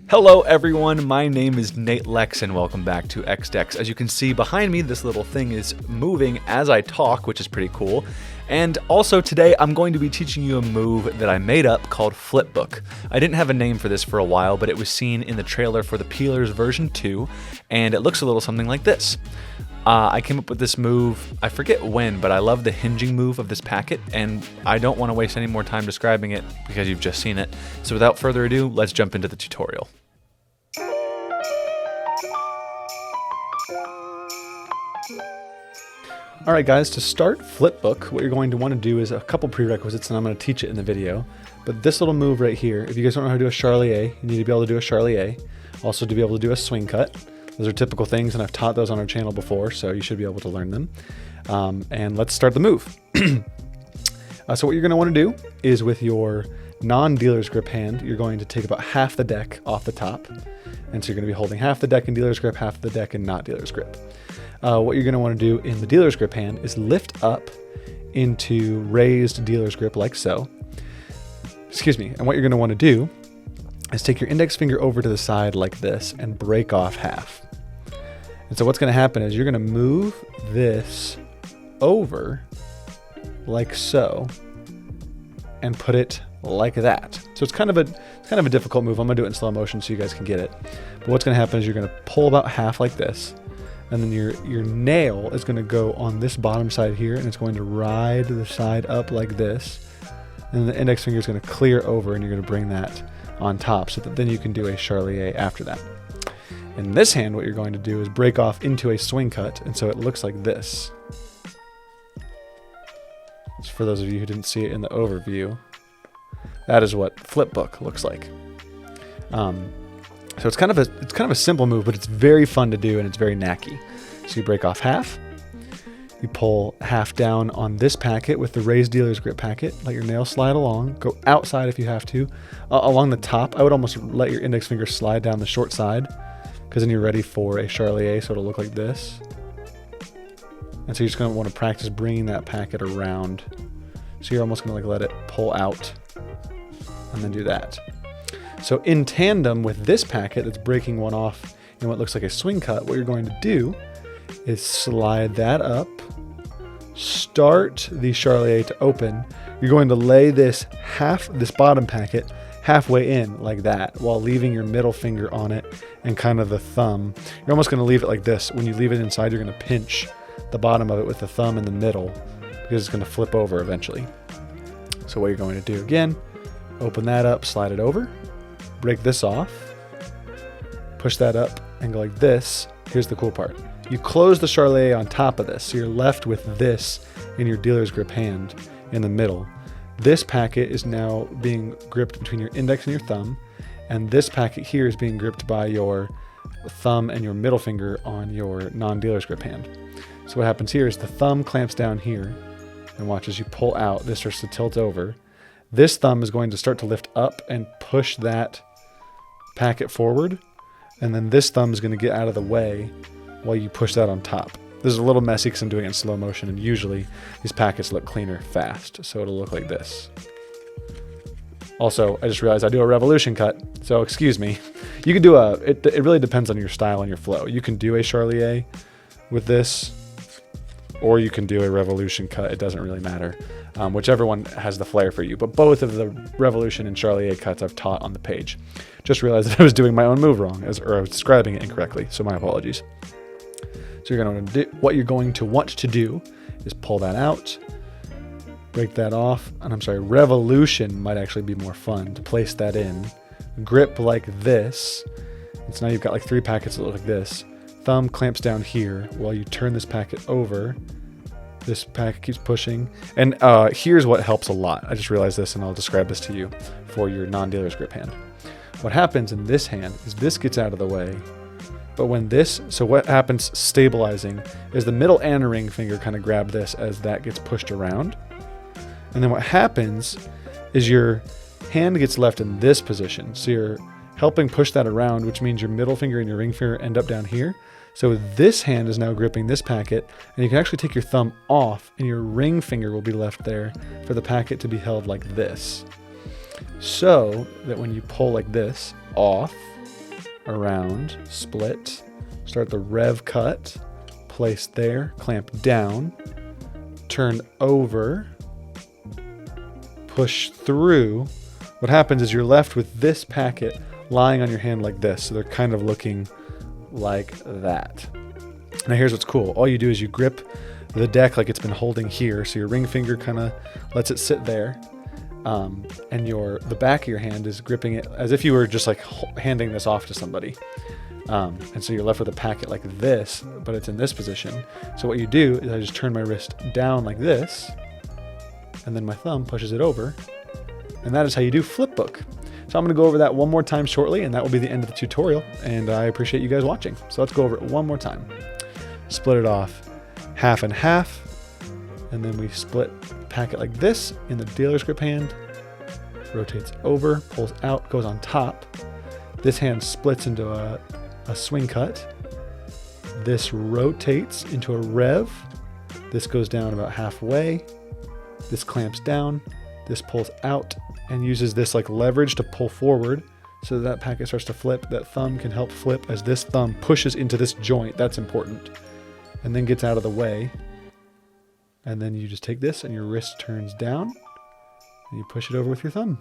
Hello everyone, my name is Nate Lex and welcome back to XDex. As you can see behind me, this little thing is moving as I talk, which is pretty cool. And also today I'm going to be teaching you a move that I made up called FlipBook. I didn't have a name for this for a while, but it was seen in the trailer for the Peelers version 2, and it looks a little something like this. I came up with this move, I forget when, but I love the hinging move of this packet, and I don't want to waste any more time describing it because you've just seen it. So without further ado, let's jump into the tutorial. Alright guys, to start FlipBook, what you're going to want to do is a couple prerequisites, and I'm going to teach it in the video. But this little move right here, if you guys don't know how to do a Charlier, you need to be able to do a Charlier. Also to be able to do a swing cut. Those are typical things, and I've taught those on our channel before, so you should be able to learn them. And let's start the move. So what you're going to want to do is with your non-dealer's grip hand, you're going to take about half the deck off the top. And so you're going to be holding half the deck in dealer's grip, half the deck in not dealer's grip. What you're going to want to do in the dealer's grip hand is lift up into raised dealer's grip like so. Excuse me. And what you're going to want to do is take your index finger over to the side like this and break off half. And so what's going to happen is you're going to move this over like so and put it like that. So it's kind of a difficult move. I'm going to do it in slow motion so you guys can get it. But what's going to happen is you're going to pull about half like this, and then your nail is going to go on this bottom side here, and it's going to ride the side up like this. And the index finger is going to clear over, and you're going to bring that on top so that then you can do a Charlier after that. In this hand, what you're going to do is break off into a swing cut, and so it looks like this. So for those of you who didn't see it in the overview, that is what FlipBook looks like. So it's kind of a simple move, but it's very fun to do and it's very knacky. So you break off half, you pull half down on this packet with the raised dealer's grip packet, let your nail slide along, go outside if you have to. Along the top, I would almost let your index finger slide down the short side, because then you're ready for a Charlier, so it'll look like this. And so you're just going to want to practice bringing that packet around. So you're almost going to let it pull out and then do that. So in tandem with this packet that's breaking one off in what looks like a swing cut, what you're going to do is slide that up, start the Charlier to open. You're going to lay this bottom packet halfway in like that while leaving your middle finger on it and kind of the thumb. You're almost going to leave it like this. When you leave it inside, you're going to pinch the bottom of it with the thumb in the middle because it's going to flip over eventually. So what you're going to do again, open that up, slide it over, break this off, push that up and go like this. Here's the cool part. You close the Charlier on top of this, so you're left with this in your dealer's grip hand in the middle. This packet is now being gripped between your index and your thumb, and this packet here is being gripped by your thumb and your middle finger on your non-dealer's grip hand. So what happens here is the thumb clamps down here, and watch as you pull out, this starts to tilt over. This thumb is going to start to lift up and push that packet forward, and then this thumb is going to get out of the way while you push that on top. This is a little messy because I'm doing it in slow motion, and usually these packets look cleaner fast, so it'll look like this. Also, I just realized I do a revolution cut, so excuse me. You can do it really depends on your style and your flow. You can do a Charlier with this, or you can do a revolution cut. It doesn't really matter. Whichever one has the flair for you. But both of the revolution and Charlier cuts I've taught on the page. Just realized that I was doing my own move wrong, or I was describing it incorrectly, so my apologies. So what you're going to want to do is pull that out, break that off, and I'm sorry, revolution might actually be more fun to place that in. Grip like this. And so now you've got like 3 packets that look like this. Thumb clamps down here while you turn this packet over. This packet keeps pushing. And here's what helps a lot. I just realized this, and I'll describe this to you for your non-dealer's grip hand. What happens in this hand is this gets out of the way. But so what happens stabilizing is the middle and ring finger kind of grab this as that gets pushed around. And then what happens is your hand gets left in this position. So you're helping push that around, which means your middle finger and your ring finger end up down here. So this hand is now gripping this packet, and you can actually take your thumb off, and your ring finger will be left there for the packet to be held like this. So that when you pull like this off, around, split, start the rev cut, place there, clamp down, turn over, push through. What happens is you're left with this packet lying on your hand like this. So they're kind of looking like that. Now here's what's cool. All you do is you grip the deck like it's been holding here. So your ring finger kind of lets it sit there. And the back of your hand is gripping it as if you were just like handing this off to somebody. And so you're left with a packet like this, but it's in this position. So what you do is I just turn my wrist down like this, and then my thumb pushes it over. And that is how you do FlipBook. So I'm going to go over that one more time shortly, and that will be the end of the tutorial. And I appreciate you guys watching. So let's go over it one more time. Split it off half and half, and then we split the packet like this in the dealer's grip hand. Rotates over, pulls out, goes on top. This hand splits into a swing cut. This rotates into a rev. This goes down about halfway. This clamps down. This pulls out and uses this like leverage to pull forward so that packet starts to flip. That thumb can help flip as this thumb pushes into this joint. That's important. And then gets out of the way. And then you just take this and your wrist turns down and you push it over with your thumb.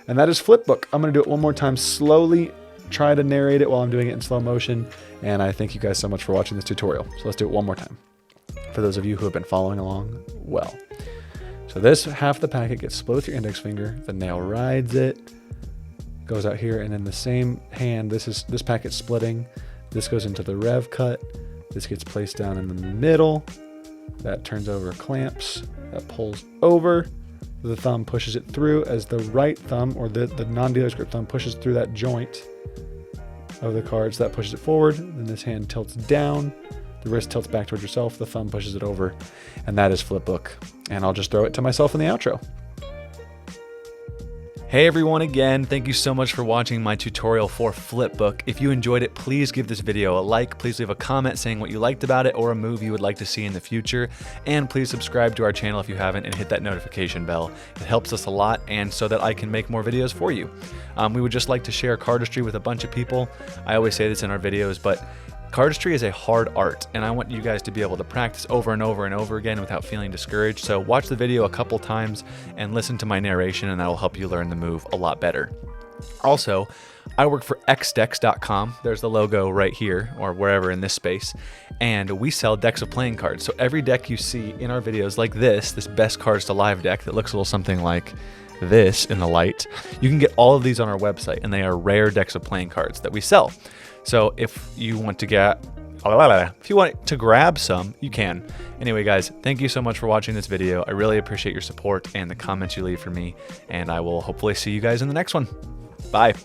And that is FlipBook. I'm going to do it one more time slowly. Try to narrate it while I'm doing it in slow motion. And I thank you guys so much for watching this tutorial. So let's do it one more time. For those of you who have been following along well. So this half the packet gets split with your index finger. The nail rides it, goes out here, and in the same hand, this packet's splitting. This goes into the rev cut. This gets placed down in the middle. That turns over, clamps. That pulls over. The thumb pushes it through as the right thumb, or the non-dealer's grip thumb, pushes through that joint of the card. So that pushes it forward. Then this hand tilts down. The wrist tilts back towards yourself. The thumb pushes it over. And that is FlipBook. And I'll just throw it to myself in the outro. Hey everyone again, thank you so much for watching my tutorial for FlipBook. If you enjoyed it, please give this video a like, please leave a comment saying what you liked about it or a move you would like to see in the future, and please subscribe to our channel if you haven't and hit that notification bell. It helps us a lot and so that I can make more videos for you. We would just like to share cardistry with a bunch of people. I always say this in our videos, but cardistry is a hard art, and I want you guys to be able to practice over and over and over again without feeling discouraged. So watch the video a couple times and listen to my narration, and that will help you learn the move a lot better. Also, I work for xdecks.com. There's the logo right here or wherever in this space, and we sell decks of playing cards. So every deck you see in our videos, like this Best Cards to Live deck that looks a little something like this in the light, you can get all of these on our website, and they are rare decks of playing cards that we sell. So if you want to grab some, you can. Anyway, guys, thank you so much for watching this video. I really appreciate your support and the comments you leave for me, and I will hopefully see you guys in the next one. Bye.